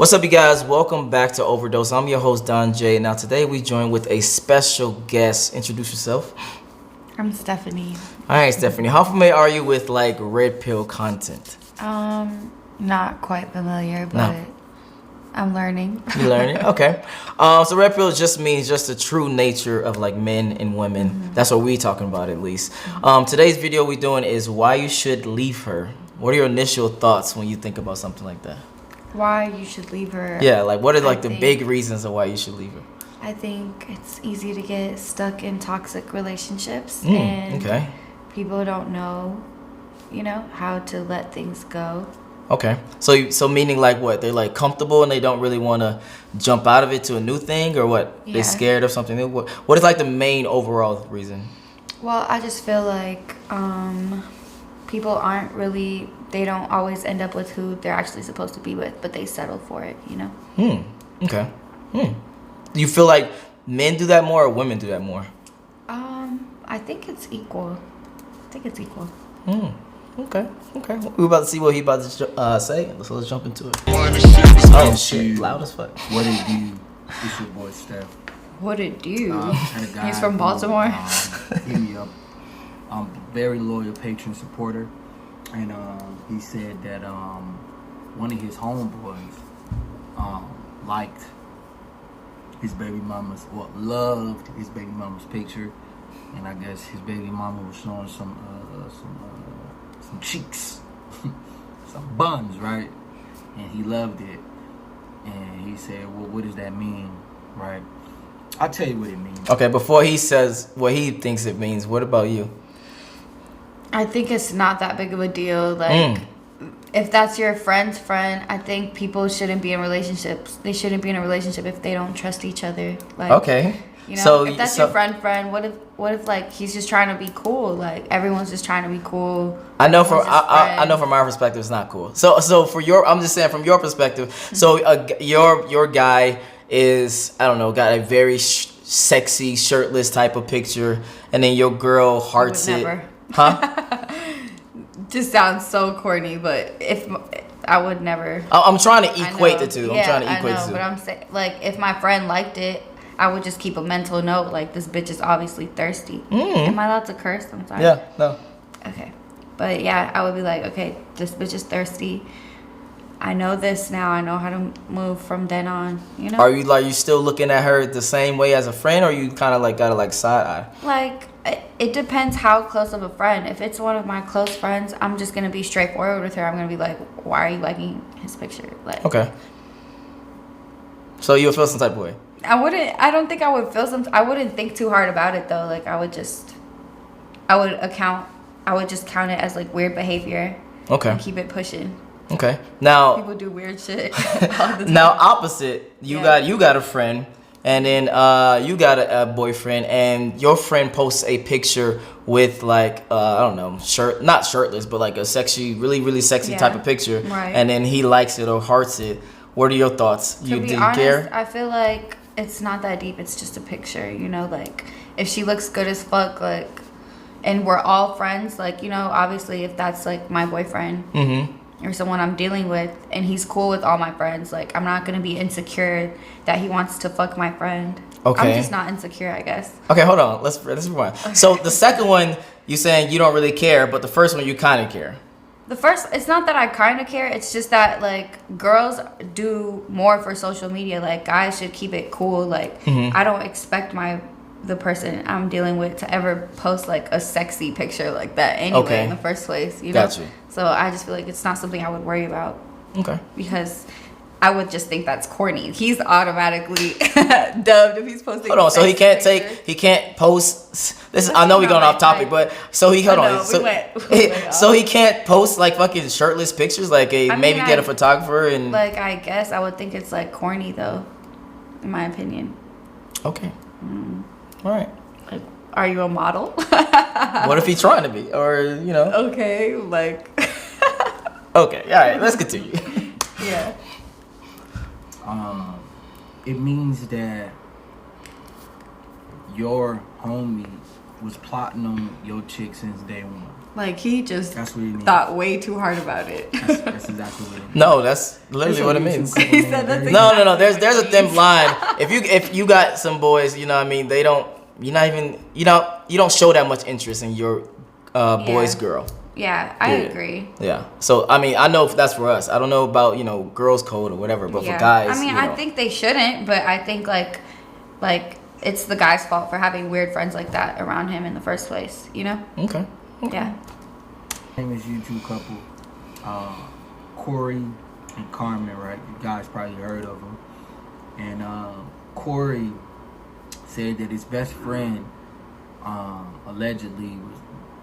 What's up, you guys? Welcome back to Overdose. I'm your host, Don Jaye. Now, today we join with a special guest. Introduce yourself. I'm Stephanie. All right, Stephanie. How familiar are you with like red pill content? Not quite familiar, but No. I'm learning. You learning? Okay. So red pill just means just the true nature of like men and women. Mm-hmm. That's what we talking about at least. Today's video we're doing is why you should leave her. What are your initial thoughts when you think about something like that? Why you should leave her? Yeah, like what are like I the think- big reasons of why you should leave her? I think it's easy to get stuck in toxic relationships, and Okay. people don't know, how to let things go. Okay. So meaning like what? They're like comfortable and they don't really want to jump out of it to a new thing, or what? Yeah. They're scared of something new. What is like the main overall reason? Well, I just feel like people aren't really, they don't always end up with who they're actually supposed to be with, but they settle for it, Okay. Do you feel like men do that more or women do that more? I think it's equal. Okay. We're about to see what he about to say. So let's jump into it. Oh shit, loud as fuck. What it do? It's your boy Steph. What it do? Had a guy He's from who, Baltimore. Hit me up. Very loyal patron supporter, and he said that one of his homeboys liked his baby mama's, loved his baby mama's picture, and I guess his baby mama was showing some cheeks, some buns, right? And he loved it, and he said, "Well, what does that mean, right?" I'll tell you what it means. Okay, before he says what he thinks it means, what about you? I think it's not that big of a deal. Like, if that's your friend's friend, I think people shouldn't be in relationships. They shouldn't be in a relationship if they don't trust each other. Like, Okay. if that's your friend, what if like he's just trying to be cool? Like, everyone's just trying to be cool. I know from Everyone's just I know friends. from our perspective it's not cool. So for your, I'm just saying from your perspective. So your guy is, I don't know, got a very sexy shirtless type of picture, and then your girl hearts it. Never. Huh? Just sounds so corny, but if I would never. I'm trying to I equate know. the two. Yeah, I'm trying to equate I know, the two. but I'm saying, like, if my friend liked it, I would just keep a mental note, like, this bitch is obviously thirsty. Am I allowed to curse? I'm sorry. Yeah, no. Okay. But yeah, I would be like, okay, this bitch is thirsty. I know this now. I know how to move from then on, Are you still looking at her the same way as a friend, or you kind of like got a like side eye? Like, it depends how close of a friend. If it's one of my close friends, I'm just going to be straightforward with her. I'm going to be like, why are you liking his picture? Like, Okay. So you'll feel some type of way. I don't think I would feel I wouldn't think too hard about it though. Like, I would just count it as like weird behavior. Okay. And keep it pushing. Okay. Now, People do weird shit all the time. now opposite, you Yeah. got a friend, and then you got a boyfriend, and your friend posts a picture with like I don't know, not shirtless, but like a sexy, really sexy Yeah. type of picture, Right. and then he likes it or hearts it. What are your thoughts? To Do be you honest, care? I feel like it's not that deep. It's just a picture, like if she looks good as fuck, like, and we're all friends, like, obviously if that's like my boyfriend or someone I'm dealing with and he's cool with all my friends, like, I'm not gonna be insecure that he wants to fuck my friend. Okay. I'm just not insecure, I guess. Okay, hold on. Let's rewind. So the second one, you saying you don't really care, but the first one you kind of care. The first, it's not that I kind of care. It's just that, like, girls do more for social media. Like, guys should keep it cool. Like, I don't expect the person I'm dealing with to ever post, like, a sexy picture like that anyway Okay. in the first place, Got you. So I just feel like it's not something I would worry about Okay. because I would just think that's corny. He's automatically dubbed if he's posting. Hold on, so he can't pictures. he can't post. This is, I know we're going off topic, but so he hold I know, on. So, we went so off. he can't post like fucking shirtless pictures, like maybe get a photographer and. Like, I guess I would think it's like corny though, in my opinion. Okay. All right. Like, are you a model? What if he's trying to be, or Okay, like. Okay. All right. Let's continue. Yeah. It means that your homie was plotting on your chick since day one. Like, he just That's what he needs. thought way too hard about it. That's exactly what it is. No, that's literally what it means. He said that's No. There's a thin line. If you got some boys, you know what I mean, they don't. You're not even. You don't show that much interest in your boy's girl. Yeah, I agree. Yeah. So I mean, I know if that's for us. I don't know about girls' code or whatever, but for guys, I mean, I think they shouldn't, but I think like it's the guy's fault for having weird friends like that around him in the first place. You know? Okay. Yeah. Famous YouTube couple, Corey and Carmen, right? You guys probably heard of them. And Corey said that his best friend allegedly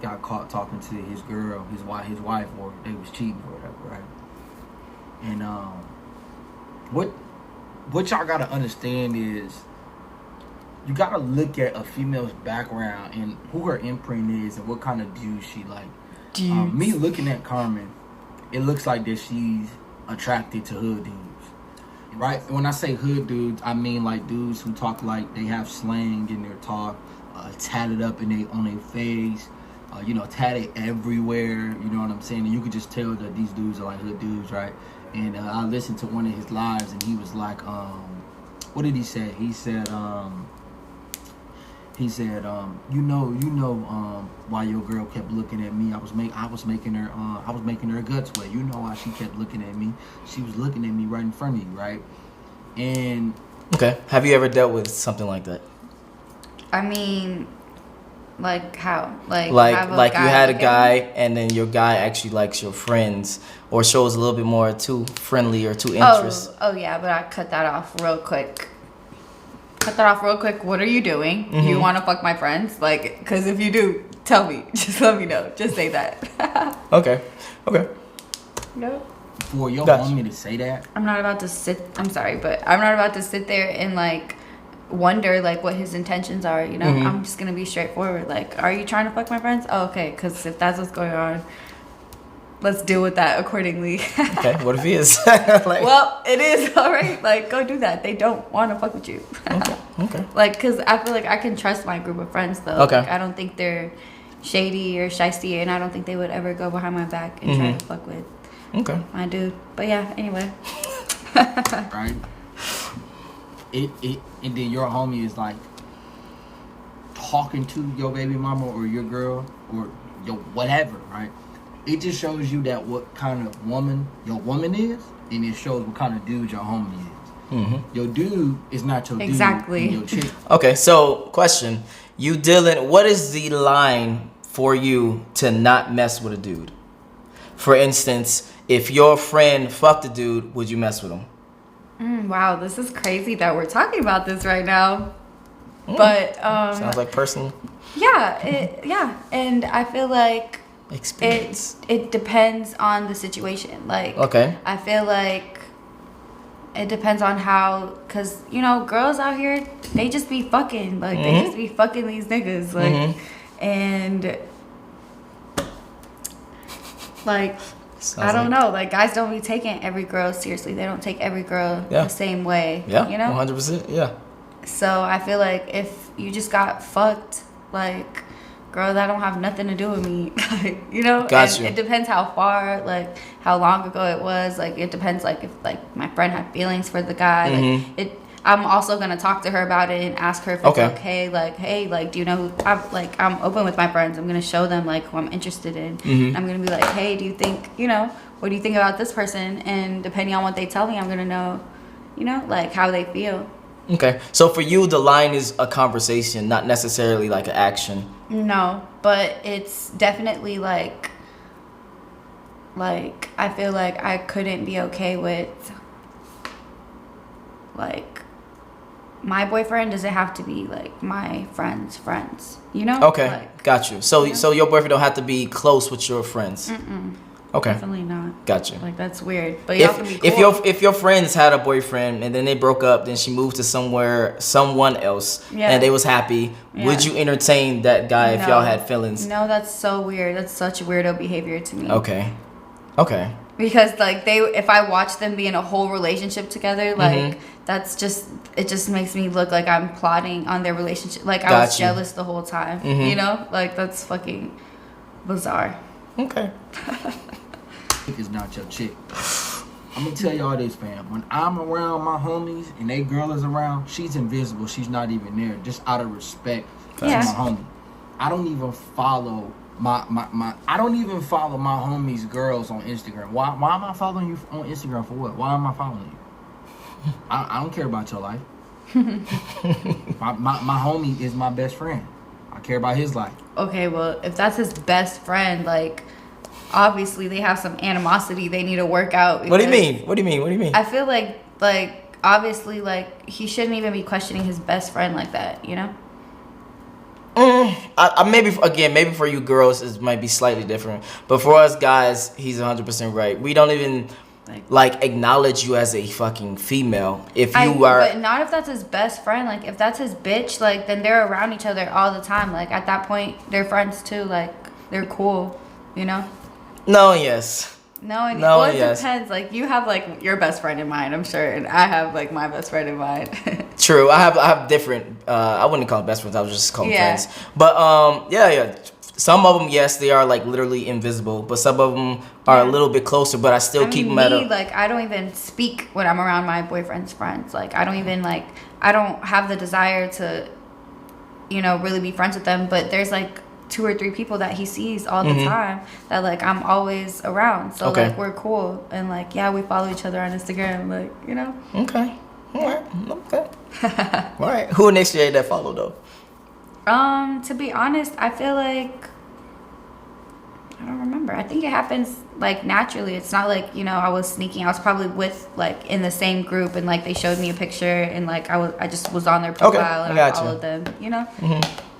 got caught talking to his girl, his wife, or they was cheating or whatever, right? And what y'all gotta understand is you gotta look at a female's background and who her imprint is and what kind of dude she like. Me looking at Carmen, it looks like that she's attracted to hood dudes, right? When I say hood dudes, I mean like dudes who talk like they have slang in their talk, tatted up on their face, tatted everywhere. You know what I'm saying? And you could just tell that these dudes are like hood dudes, right? And I listened to one of his lives, and he was like, what did he say? He said, why your girl kept looking at me. I was making her guts wet. You know why she kept looking at me. She was looking at me right in front of you, right? And okay, have you ever dealt with something like that? I mean, like how? Like you had a guy, and then your guy actually likes your friends, or shows a little bit more too friendly or too interest. Oh yeah, but I cut that off real quick. What are you doing? Mm-hmm. You want to fuck my friends? Like, because if you do, tell me. Just let me know. Just say that. Okay. No. For your homie to say that, I'm not about to sit there and like wonder like what his intentions are. You know, Mm-hmm. I'm just gonna be straightforward. Like, are you trying to fuck my friends? Oh, okay. Because if that's what's going on, let's deal with that accordingly. Okay, what if he is? Well, it is all right. Like, go do that. They don't want to fuck with you. Okay. Like, because I feel like I can trust my group of friends, though. Okay. Like, I don't think they're shady or shysty, and I don't think they would ever go behind my back and try to fuck with my dude. But yeah, anyway. right? And then your homie is like talking to your baby mama or your girl or your whatever, right? It just shows you that what kind of woman your woman is, and it shows what kind of dude your homie is. Mm-hmm. Your dude is not your Exactly. dude. Your chick. Okay, so question. What is the line for you to not mess with a dude? For instance, if your friend fucked a dude, would you mess with him? Wow, this is crazy that we're talking about this right now. But sounds like personal. Yeah, and I feel like Experience. it depends on the situation. Like, okay. I feel like it depends on how, because girls out here, they just be fucking, like they just be fucking these niggas, like, and like I don't know, like guys don't be taking every girl seriously. They don't take every girl the same way. Yeah, 100%. Yeah. So I feel like if you just got fucked, like, girl, that don't have nothing to do with me. Like, Got you. It depends how far, like, how long ago it was. Like, it depends, like, if, like, my friend had feelings for the guy. Like, I'm also going to talk to her about it and ask her if it's okay. Like, hey, like, do you know who, I'm open with my friends. I'm going to show them, like, who I'm interested in. I'm going to be like, hey, do you think, what do you think about this person? And depending on what they tell me, I'm going to know, like, how they feel. Okay. So for you, the line is a conversation, not necessarily like an action. No, but it's definitely like I feel like I couldn't be okay with, like, my boyfriend doesn't have to be like my friends, Okay, like, got you. So your boyfriend don't have to be close with your friends. Okay, definitely not. Got you. Like, that's weird. But y'all can be cool. If your friends had a boyfriend and then they broke up, then she moved to someone else, and they was happy, would you entertain that guy if y'all had feelings? No, that's so weird. That's such weirdo behavior to me. Okay. Because like if I watch them be in a whole relationship together, like it just makes me look like I'm plotting on their relationship. Like, I was jealous the whole time. Like, that's fucking bizarre. Okay. Is not your chick. I'm gonna tell y'all this, fam. When I'm around my homies and they girl is around, she's invisible. She's not even there, just out of respect to my homie. I don't even follow my homies' girls on Instagram. Why am I following you on Instagram for what? Why am I following you? I don't care about your life. my homie is my best friend. I care about his life. Okay, well, if that's his best friend, like, obviously they have some animosity they need to work out. What do you mean? What do you mean? I feel like obviously, like, he shouldn't even be questioning his best friend like that, you know? Maybe for you girls it might be slightly different, but for us guys, he's 100% right. We don't even like acknowledge you as a fucking female if you are. But not if that's his best friend. Like, if that's his bitch, like, then they're around each other all the time. Like, at that point, they're friends too. Like, they're cool, you know? No, yes. No, and no, well, it yes. depends. Like, you have like your best friend in mind, I'm sure, and I have like my best friend in mind. True, I have different. I wouldn't call them best friends. I would just call them friends. But yeah. Some of them, yes, they are like literally invisible, but some of them are a little bit closer. But I still keep them at a. Like, I don't even speak when I'm around my boyfriend's friends. Like, I don't even I don't have the desire to, you know, really be friends with them. But there's like 2 or 3 people that he sees all the time that like I'm always around. So like we're cool and like we follow each other on Instagram, like, you know. Okay. All right. Okay. All right. Who initiated that follow though? To be honest, I feel like I don't remember. I think it happens like naturally. It's not like, you know, I was sneaking. I was probably with like in the same group and like they showed me a picture and like I just was on their profile and I followed them, you know.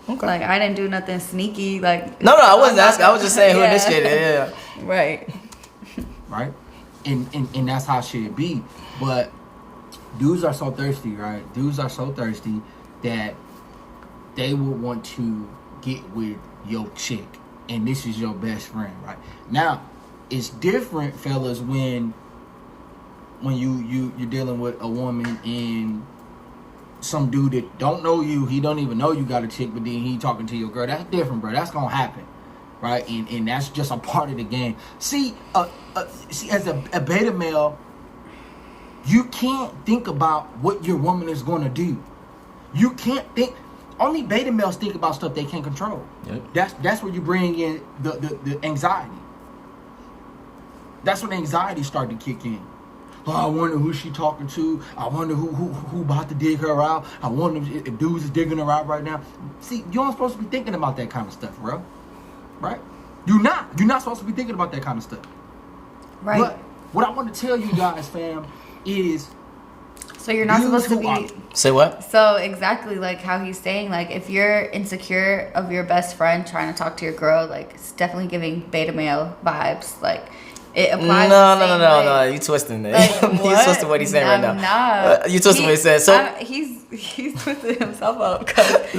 Okay. Like, I didn't do nothing sneaky. Like, no, I wasn't asking. I was just saying who initiated it. Yeah. Right. Right. And that's how shit be. But dudes are so thirsty, right? Dudes are so thirsty that they would want to get with your chick, and this is your best friend, right? Now, it's different, fellas, when you're dealing with a woman and some dude that don't know you, he don't even know you got a chick, but then he talking to your girl. That's different, bro. That's gonna happen, right? And that's just a part of the game. See, as a beta male, you can't think about what your woman is gonna do. You can't think. Only beta males think about stuff they can't control. Yep. That's where you bring in the anxiety. That's when anxiety start to kick in. Oh, I wonder who she talking to. I wonder who about to dig her out. I wonder if dudes is digging her out right now. See, you aren't supposed to be thinking about that kind of stuff, bro. Right? You're not supposed to be thinking about that kind of stuff. Right. But what I want to tell you guys, fam, is. So you're not supposed to be. Say what? So exactly like how he's saying, like, if you're insecure of your best friend trying to talk to your girl, like, it's definitely giving beta male vibes. Like, it applies. No. You twisting it. Like, You twisting what he's saying right now. You twisting what he said. So he's twisting himself up because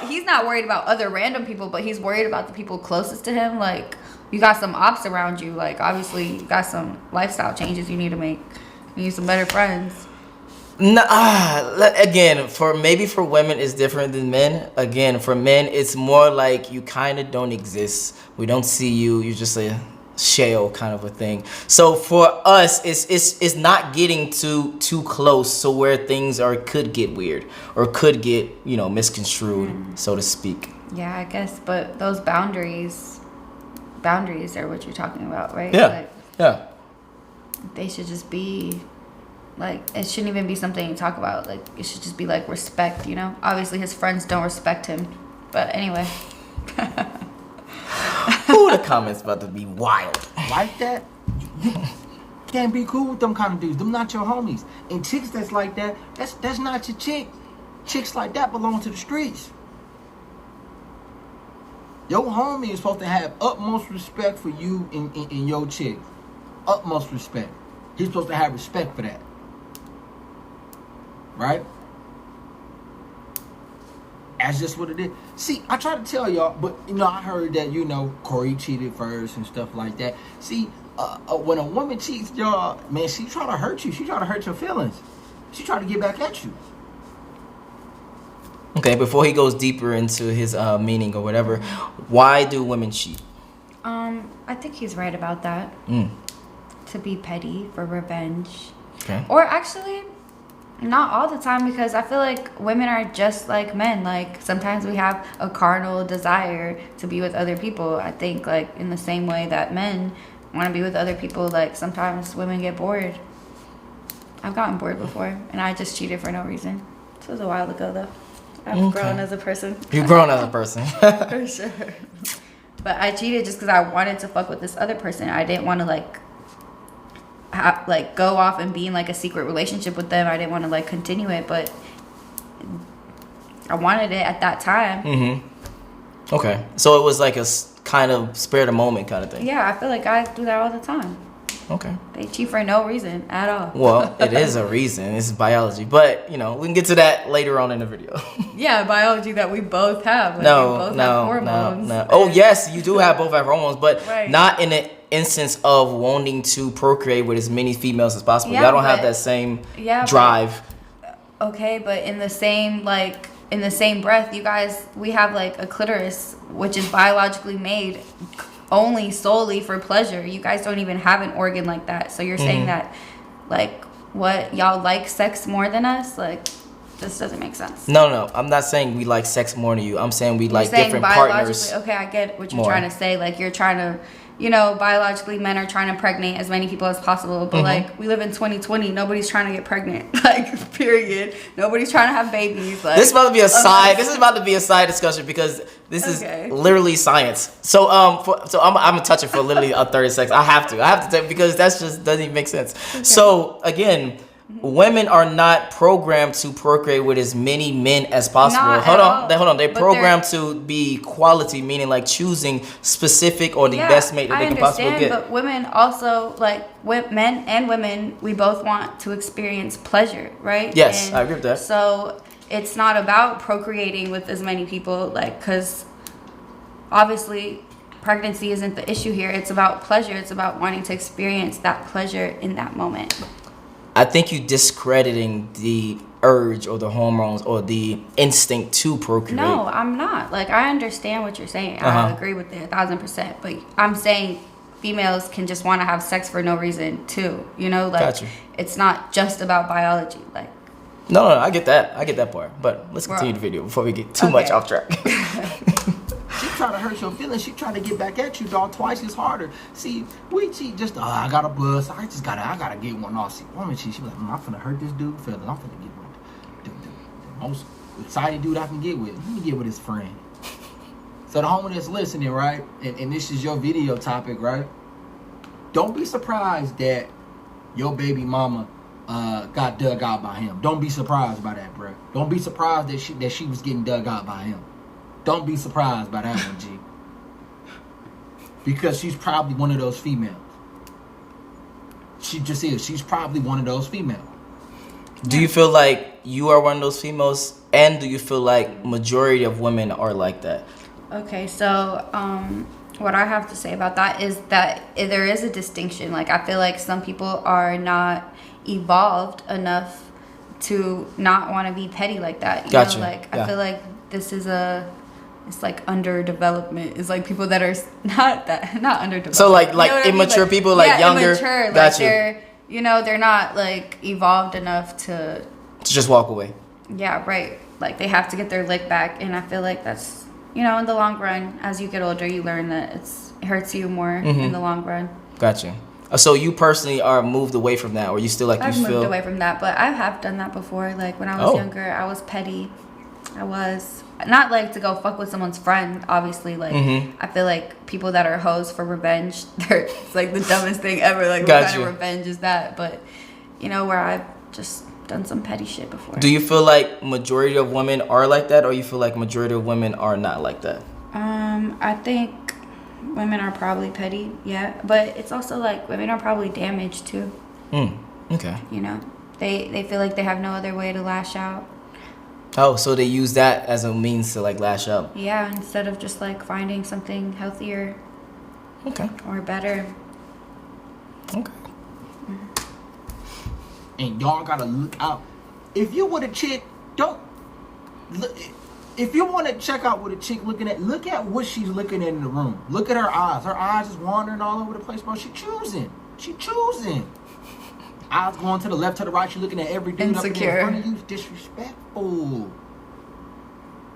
he's not worried about other random people, but he's worried about the people closest to him. Like, you got some ops around you. Like, obviously, you got some lifestyle changes you need to make. You need some better friends. No, again, for women it's different than men. Again, for men it's more like you kind of don't exist. We don't see you. You're just a shell kind of a thing. So for us, it's not getting too close, so where things could get weird or could get misconstrued, so to speak. Yeah, I guess, but those boundaries are what you're talking about, right? Yeah, yeah. They should just be. Like, it shouldn't even be something you talk about. Like, it should just be, like, respect, you know? Obviously, his friends don't respect him. But anyway. Ooh, the comments about to be wild. Like that? You can't be cool with them kind of dudes. Them not your homies. And chicks that's like that, that's not your chick. Chicks like that belong to the streets. Your homie is supposed to have utmost respect for you and your chick. Utmost respect. He's supposed to have respect for that. Right? That's just what it is. See, I try to tell y'all, but I heard that Corey cheated first and stuff like that. See, when a woman cheats, y'all, man, she try to hurt you. She try to hurt your feelings. She try to get back at you. Okay, before he goes deeper into his meaning or whatever, why do women cheat? I think he's right about that. To be petty for revenge. Okay. Or actually, not all the time, because I feel like women are just like men. Like, sometimes we have a carnal desire to be with other people. I think, like, in the same way that men want to be with other people, like, sometimes women get bored. I've gotten bored before, and I just cheated for no reason. This was a while ago, though. I've grown as a person. You've grown as a person. For sure. But I cheated just because I wanted to fuck with this other person. I didn't want to, like, go off and be in, like, a secret relationship with them. I didn't want to, like, continue it, but I wanted it at that time. Okay. So it was like a kind of spare the moment kind of thing. Yeah, I feel like I do that all the time. Okay. They cheat for no reason at all. Well, it is a reason. It's biology. But, we can get to that later on in the video. Yeah, biology that we both have. Like, No. we both have hormones. Oh, yes, you do have both have hormones, but Right. not in the instance of wanting to procreate with as many females as possible. Yeah, Y'all don't have but- that same Yeah, but- drive. Okay, but in the same breath, you guys, we have, like, a clitoris, which is biologically made only solely for pleasure. You guys don't even have an organ like that. So you're saying that, like, what, y'all like sex more than us? Like, this doesn't make sense. No. I'm not saying we like sex more than you. I'm saying we like different partners. Okay, I get what you're more. trying to say. Like, you're trying to, biologically, men are trying to impregnate as many people as possible. But, like, we live in 2020. Nobody's trying to get pregnant. Like, period. Nobody's trying to have babies. Like, This is about to be a side. This is about to be a side discussion because this is literally science. So I'm gonna touch it for literally 30 seconds. I have to take, because that's just doesn't even make sense. Okay. So again, women are not programmed to procreate with as many men as possible. Hold on. They're programmed to be quality, meaning like choosing specific or the best mate that they can possibly get. But women also, like, men and women, we both want to experience pleasure, right? Yes, I agree with that. So it's not about procreating with as many people, like, because obviously pregnancy isn't the issue here. It's about pleasure. It's about wanting to experience that pleasure in that moment. I think you discrediting the urge or the hormones or the instinct to procreate. No, I'm not. Like, I understand what you're saying. I agree with it 1,000%. But I'm saying females can just want to have sex for no reason too. Like, gotcha. It's not just about biology. Like, no, I get that. I get that part. But let's continue the video before we get too much off track. She trying to hurt your feelings. She trying to get back at you, dog, twice as harder. See, we cheat just, I got a buzz. I gotta get one off. See, woman cheat. She be like, I'm finna hurt this dude, fellas. I'm finna get one. The most excited dude I can get with. Let me get with his friend. So the homie that's listening, right, and this is your video topic, right? Don't be surprised that your baby mama got dug out by him. Don't be surprised by that, bro. Don't be surprised that she was getting dug out by him. Don't be surprised by that one, G. Because she's probably one of those females. She just is. She's probably one of those females. Do you feel like you are one of those females? And do you feel like majority of women are like that? Okay, so what I have to say about that is that there is a distinction. Like, I feel like some people are not evolved enough to not want to be petty like that. You gotcha. know? Like, I feel like this is it's like underdevelopment. It's like people that are not underdeveloped. So like you know what immature I mean? people, like younger. Immature. Gotcha. Like they're not like evolved enough to just walk away. Yeah, right. Like, they have to get their lick back, and I feel like that's, in the long run, as you get older, you learn that it hurts you more in the long run. Gotcha. So you personally are moved away from that, or you still like I've you feel? moved away from that, but I have done that before. Like, when I was younger, I was petty. I was not like to go fuck with someone's friend, obviously. Like, I feel like people that are hoes for revenge, it's like the dumbest thing ever. Like, what kind of revenge is that? But where I've just done some petty shit before. Do you feel like majority of women are like that, or you feel like majority of women are not like that? I think women are probably petty, yeah, but it's also like women are probably damaged too. Okay. They feel like they have no other way to lash out. Oh, so they use that as a means to like lash out. Yeah, instead of just like finding something healthier. Okay. Or better. Okay. And y'all gotta look out. If you with a chick, don't look. if you want to check out what a chick looking at, look at what she's looking at in the room. Look at her eyes. Her eyes is wandering all over the place, bro. She choosing. Eyes going to the left, to the right. She looking at every dude Insecure. up in front of you. Disrespectful.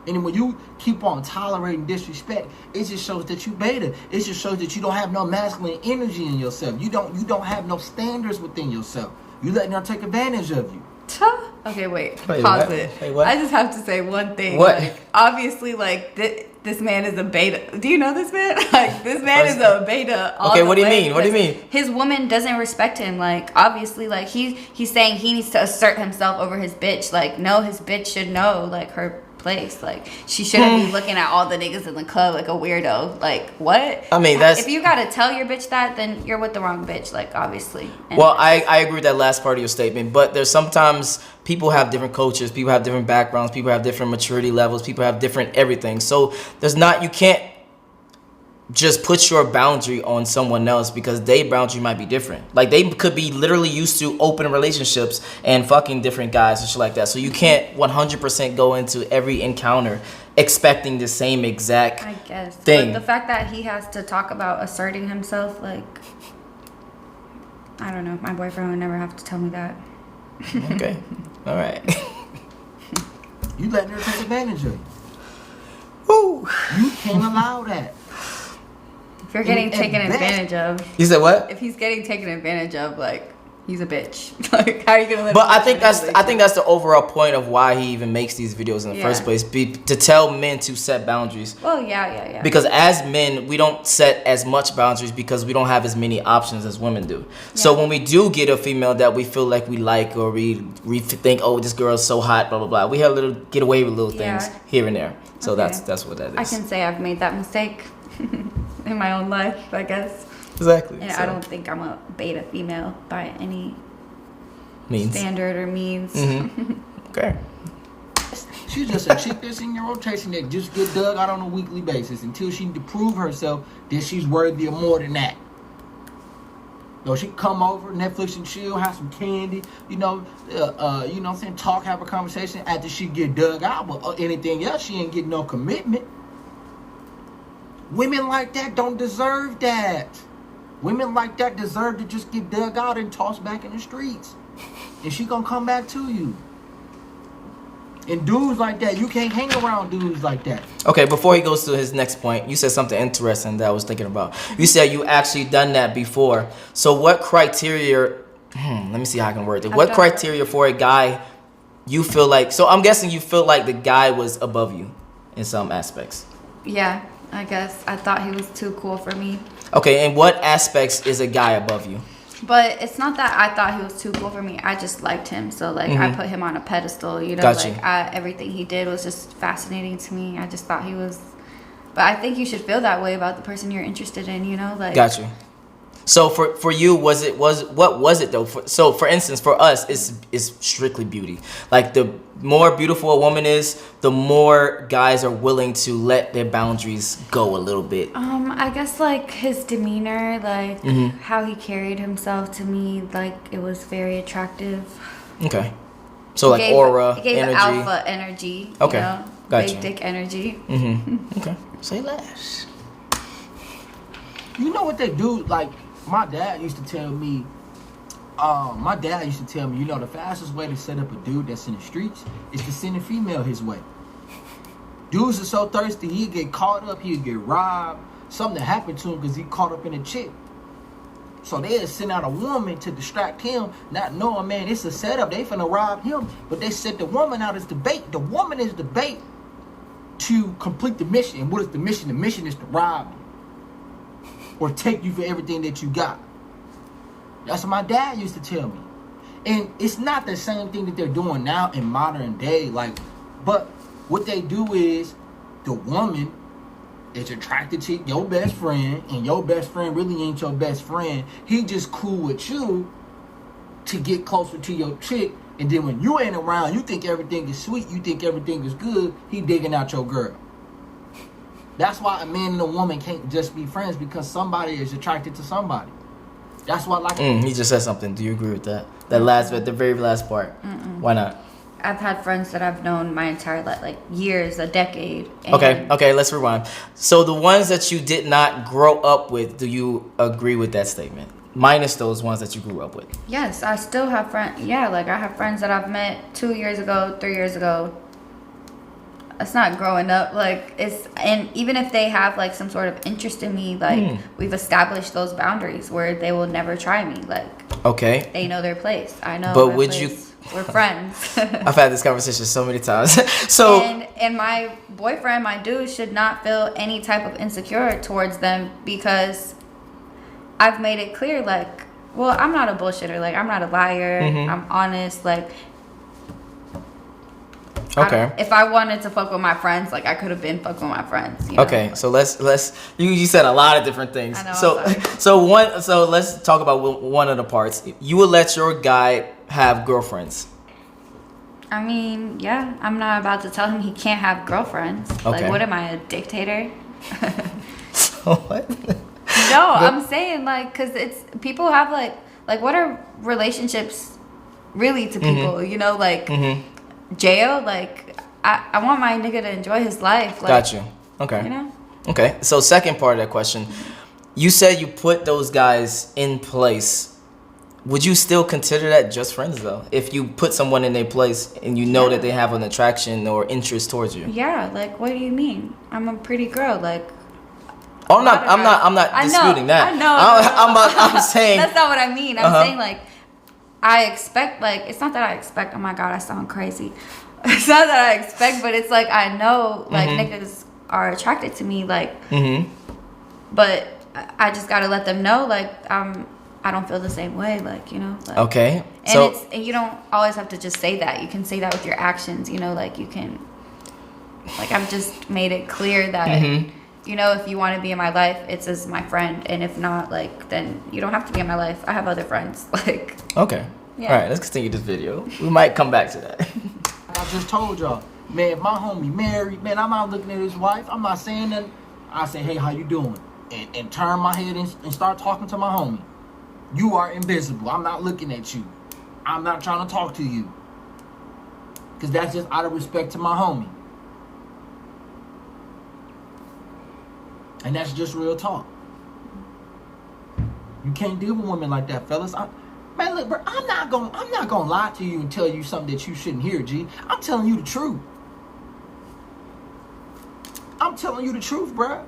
And when you keep on tolerating disrespect, it just shows that you beta. It just shows that you don't have no masculine energy in yourself. You don't have no standards within yourself. You letting her take advantage of you. Okay, wait. Wait, Pause what? it. Wait, what? I just have to say one thing. What? Like, obviously, like, this man is a beta. Do you know this man? Like, this man is a beta. All Okay, the what do you way mean? What do you because mean? His woman doesn't respect him. Like, obviously, like, he's saying he needs to assert himself over his bitch. Like, no, his bitch should know, like, her place. Like, she shouldn't be looking at all the niggas in the club like a weirdo. Like, what? I mean, that's... If you gotta tell your bitch that, then you're with the wrong bitch. Like, obviously. And Well, I agree with that last part of your statement, but there's sometimes people have different cultures, people have different backgrounds, people have different maturity levels, people have different everything. So you can't just put your boundary on someone else because their boundary might be different. Like, they could be literally used to open relationships and fucking different guys and shit like that. So you can't 100% go into every encounter expecting the same exact I guess. thing. But the fact that he has to talk about asserting himself, like, I don't know. My boyfriend would never have to tell me that. Okay. All right. You letting her take advantage of you. Woo. You can't allow that. If you're getting At taken best- advantage of, You said what? if he's getting taken advantage of, like, he's a bitch. Like, how are you gonna let But him I think that's the overall point of why he even makes these videos in the Yeah. first place, to tell men to set boundaries. Well, yeah. Because as men, we don't set as much boundaries because we don't have as many options as women do. So when we do get a female that we feel like we like, or we think, oh, this girl is so hot, blah blah blah, we have get away with little things Yeah. here and there. So Okay. that's what that is. I can say I've made that mistake in my own life, I guess. Exactly. And So, I don't think I'm a beta female by any means. standard or means. Okay. She's just a chick that's in your rotation that just get dug out on a weekly basis until she can prove herself that she's worthy of more than that. No, she come over, Netflix and chill, have some candy, you know what I'm saying, talk, have a conversation after she get dug out. But anything else, she ain't getting no commitment. Women like that don't deserve that. Women like that deserve to just get dug out and tossed back in the streets. And she gonna come back to you. And dudes like that, you can't hang around dudes like that. Okay, before he goes to his next point, you said something interesting that I was thinking about. You said you actually done that before. So what criteria, let me see how I can word it. What criteria for a guy you feel like, so I'm guessing you feel like the guy was above you in some aspects. Yeah, I guess. I thought he was too cool for me. Okay, and what aspects is a guy above you? But it's not that I thought he was too cool for me. I just liked him. So, like, I put him on a pedestal, you know? Got you. Like, everything he did was just fascinating to me. I just thought he was... But I think you should feel that way about the person you're interested in, you know? Like, Got you. So for you, what was it though? So for instance, for us, it's strictly beauty. Like, the more beautiful a woman is, the more guys are willing to let their boundaries go a little bit. I guess, like, his demeanor, like, how he carried himself to me, like, it was very attractive. Okay. So like aura, It gave energy. alpha energy. Okay. You know? Gotcha. Big dick energy. Okay. Say less. You know what they do? Like, my dad used to tell me, you know, the fastest way to set up a dude that's in the streets is to send a female his way. Dudes are so thirsty, he'd get caught up, he'd get robbed. Something happened to him because he caught up in a chick. So they'd send out a woman to distract him, not knowing, man, it's a setup. They finna rob him. But they set the woman out as the bait. The woman is the bait to complete the mission. And what is the mission? The mission is to rob you or take you for everything that you got. That's what my dad used to tell me. And it's not the same thing that they're doing now in modern day. Like, but what they do is the woman is attracted to your best friend, and your best friend really ain't your best friend. He just cool with you to get closer to your chick. And then when you ain't around, you think everything is sweet, you think everything is good, he digging out your girl. That's why a man and a woman can't just be friends, because somebody is attracted to somebody. That's why, like, He just said something. Do you agree with that? The very last part. Why not? I've had friends that I've known my entire life, like years, a decade. And Okay, let's rewind. So the ones that you did not grow up with, do you agree with that statement? Minus those ones that you grew up with. Yes, I still have friends. Yeah, like I have friends that I've met 2 years ago, 3 years ago. It's not growing up, like it's, and even if they have like some sort of interest in me, like we've established those boundaries where they will never try me. Like, okay, they know their place. I know. But my would place. We're friends. I've had this conversation so many times. So and my boyfriend, my dude, should not feel any type of insecure towards them because I've made it clear, like, well, I'm not a bullshitter. Like, I'm not a liar. I'm honest. Like, okay. If I wanted to fuck with my friends, like I could have been fucking with my friends. You know? Okay, so let's you said a lot of different things. I know, so let's talk about one of the parts. You would let your guy have girlfriends. I mean, yeah, I'm not about to tell him he can't have girlfriends. Okay. Like, what am I, a dictator? So what? No, I'm saying like, cause it's people have like what are relationships really to people? You know, like. Jaye, like I want my nigga to enjoy his life. Like, Got you. Okay. You know? Okay. So second part of that question, you said you put those guys in place. Would you still consider that just friends though? If you put someone in their place and you know that they have an attraction or interest towards you? Yeah. Like, what do you mean? I'm a pretty girl. Like. Oh, I'm not disputing that. I know. I'm saying that's not what I mean. I'm saying like. I expect, like, it's not that I expect, oh my God, I sound crazy. It's not that I expect, but it's like, I know, like, niggas are attracted to me, like, but I just gotta let them know, like, I don't feel the same way, like, you know. Like, okay. And and you don't always have to just say that. You can say that with your actions, you know, like, you can, like, I've just made it clear that, you know, if you want to be in my life, it's as my friend. And if not, like, then you don't have to be in my life. I have other friends. Like, okay. Yeah. All right, let's continue this video. We might come back to that. I just told y'all, man, if my homie married, man, I'm not looking at his wife. I'm not saying nothing. I say, hey, how you doing? And turn my head and start talking to my homie. You are invisible. I'm not looking at you. I'm not trying to talk to you. Because that's just out of respect to my homie. And that's just real talk. You can't deal with women like that, fellas. Man, look, bro, I'm not gonna lie to you and tell you something that you shouldn't hear, G. I'm telling you the truth. I'm telling you the truth, bro.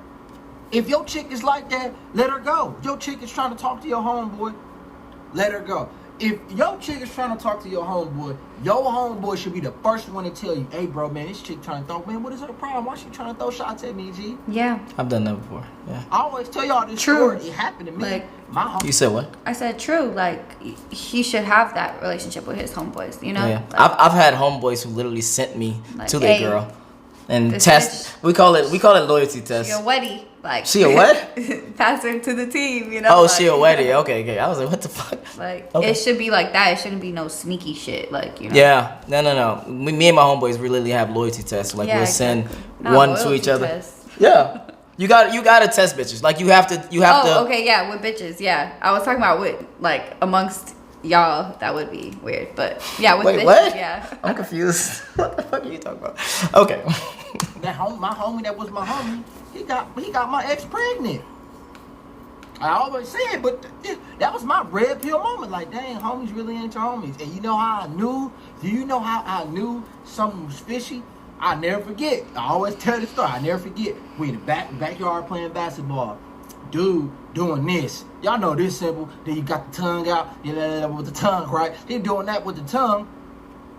If your chick is like that, let her go. If your chick is trying to talk to your homeboy, let her go. If your chick is trying to talk to your homeboy should be the first one to tell you, hey, bro, man, this chick trying to throw, man, what is her problem? Why she trying to throw shots at me, G? yeah. I've done that before. Yeah. I always tell y'all this True. story. It happened to me. Like, my homie. You said what? I said true. Like, he should have that relationship with his homeboys, you know? Yeah. Like, I've had homeboys who literally sent me Like, to their hey, girl and this test. We call it loyalty test. she a weddie. Like, She a what? pass her to the team, you know? Oh, like, she a weddie. Okay. I was like, what the fuck? Like, Okay. it should be like that. It shouldn't be no sneaky shit. Like, you know? Yeah. No. Me and my homeboys really have loyalty tests. Like, Yeah, we'll send exactly. Not one to loyalty each other. test. Yeah. You got to test bitches. Like, you have to. Oh, okay, yeah, with bitches, yeah. I was talking about with, like, amongst y'all, that would be weird. But, yeah, with Wait, bitches, what? yeah. I'm confused. What the fuck are you talking about? Okay. My homie that was my homie, he got my ex pregnant. I always say it, but that was my red pill moment. Like, dang, homies really ain't your homies. And you know how I knew? Do you know how I knew something was fishy? I never forget. I always tell this story. I never forget. We in the backyard playing basketball. Dude doing this. Y'all know this simple. Then you got the tongue out. Yeah, with the tongue, right? He doing that with the tongue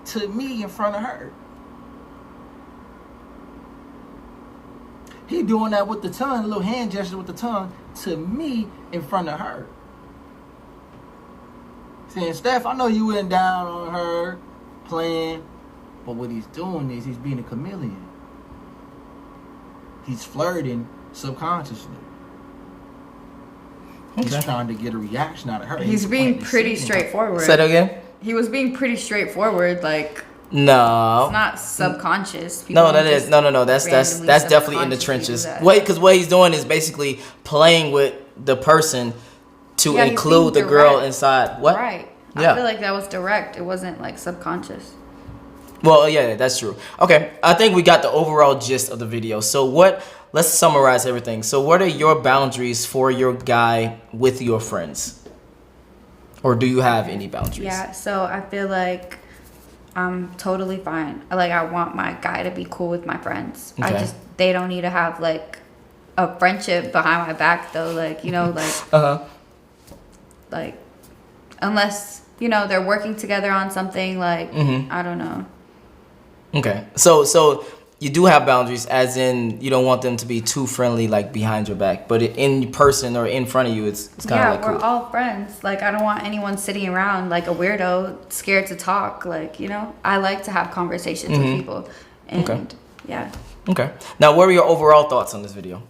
to me in front of her. He doing that with the tongue, a little hand gesture with the tongue to me in front of her. Saying, Steph, I know you went down on her playing, but what he's doing is he's being a chameleon. He's flirting subconsciously. Okay. He's trying to get a reaction out of her. He's being pretty straightforward. Say that again? He was being pretty straightforward, like, No. it's not subconscious. People No, don't that is just no. That's randomly definitely in the subconsciously trenches. do that. Wait, because what he's doing is basically playing with the person to Yeah, he's include the being girl direct. inside. What? Right. Yeah. I feel like that was direct. It wasn't like subconscious. Well, yeah, that's true. Okay, I think we got the overall gist of the video. So let's summarize everything. So what are your boundaries for your guy with your friends? Or do you have any boundaries? Yeah, so I feel like I'm totally fine. Like, I want my guy to be cool with my friends. Okay. They don't need to have, like, a friendship behind my back, though. Like, you know, like, like, unless, you know, they're working together on something, like, I don't know. Okay. So you do have boundaries, as in you don't want them to be too friendly, like behind your back, but in person or in front of you, it's kind of like we're cool. all friends. Like, I don't want anyone sitting around like a weirdo, scared to talk. Like, you know, I like to have conversations with people. And yeah. Okay. Now, what are your overall thoughts on this video?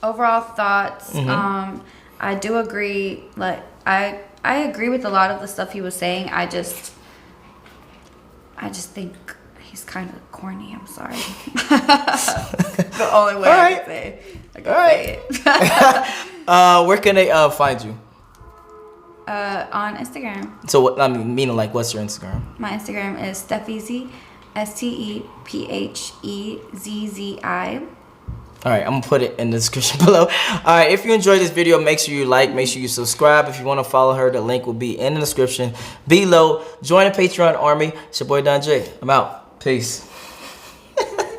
Overall thoughts. I do agree. Like, I agree with a lot of the stuff he was saying. I just think he's kind of corny. I'm sorry. The only way I can say. I can say it. Where can they find you? On Instagram. So what I mean, like, what's your Instagram? My Instagram is Stephezzi, STEPHEZZI. All right, I'm gonna put it in the description below. All right, if you enjoyed this video, make sure you like, make sure you subscribe. If you want to follow her, the link will be in the description below. Join the Patreon army. It's your boy Don Jaye. I'm out. Peace.